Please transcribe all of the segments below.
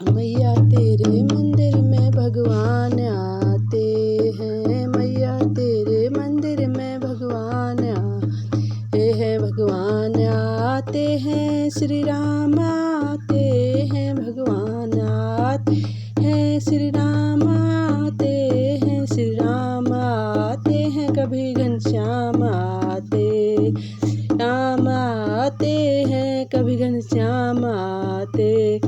मैया तेरे मंदिर में भगवान आते हैं, मैया तेरे मंदिर में भगवान आते हैं, भगवान आते हैं, श्री राम आते हैं, भगवान आते हैं, श्री राम आते हैं, श्री राम आते हैं, कभी घनश्याम आते राम आते हैं, कभी घनश्याम आते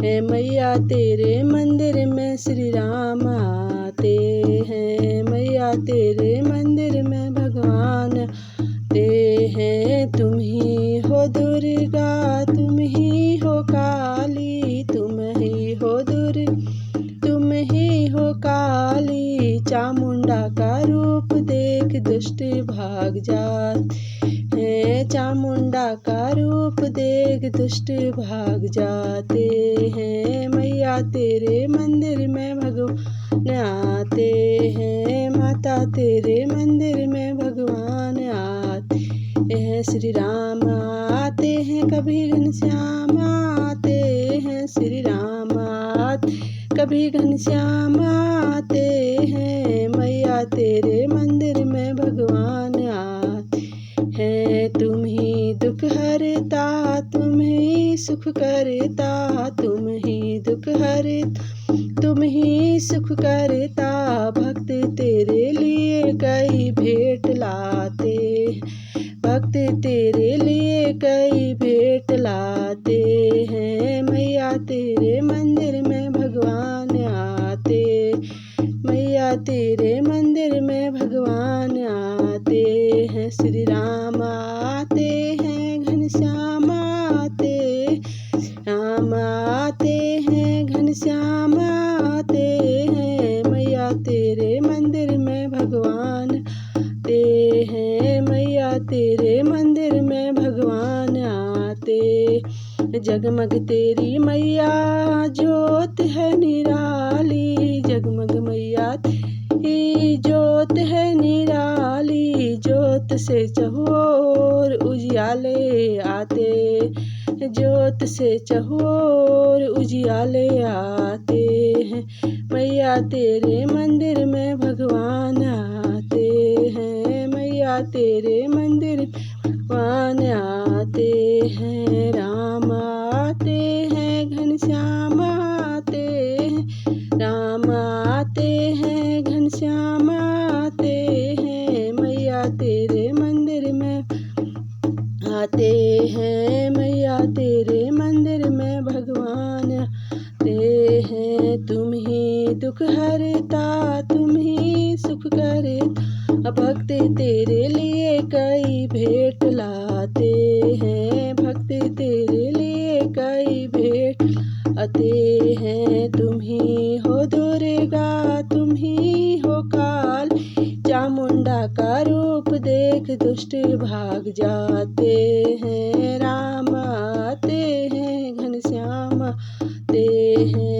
हैं, मैया तेरे मंदिर में श्री राम आते हैं, मैया तेरे मंदिर में भगवान आते हैं। तुम ही हो दुर्गा, तुम ही हो काली, तुम ही हो तुम ही हो काली, चामुंडा का रूप देख दुष्ट भाग जाते हैं, चामुंडा का रूप देख दुष्ट भाग जाते हैं, मैया तेरे मंदिर में भगवान आते हैं, माता तेरे मंदिर में भगवान आते हैं, श्री राम आते हैं, कभी घनश्याम आते हैं, श्री राम आते कभी घनश्याम आते हैं, मैया तेरे मंदिर में भगवान आते हैं। तुम ही दुख हरता, तुम ही सुख करता, तुम ही दुख हरता, तुम ही सुख करता, भक्त तेरे लिए कई भेंट लाते, भक्त तेरे लिए कई भेंट लाते हैं, मैया तेरे मंदिर में भगवान आते, मैया तेरे मंदिर में भगवान आते हैं, श्री राम आते हैं, घनश्याम आते, राम आते हैं, घनश्याम आते हैं, मैया तेरे मंदिर में भगवान आते हैं, मैया तेरे मंदिर में भगवान आते। जगमग तेरी मैया ज्योत है निराली, जगमग मैया तेरी ज्योत है निराली, ज्योत से चहुओर उजियाले आते, ज्योत से चहुओर उजियाले आते हैं, मैया तेरे मंदिर में भगवान आते हैं, मैया तेरे मंदिर भगवान आते हैं, राम आते हैं, घनश्याम आते हैं, राम आते हैं, घनश्याम आते हैं, मैया तेरे मंदिर में आते हैं, मैया तेरे मंदिर में भगवान आते हैं। तुम ही दुख हरता, तुम ही सुख करता, भक्त तेरे लिए कई भेंट लाते हैं, भक्त तेरे लिए कई भेंट लाते हैं। तुम ही हो दुर्गा, तुम ही हो काल, चामुंडा का रूप देख दुष्ट भाग जाते हैं, राम आते हैं, घनश्याम आते हैं।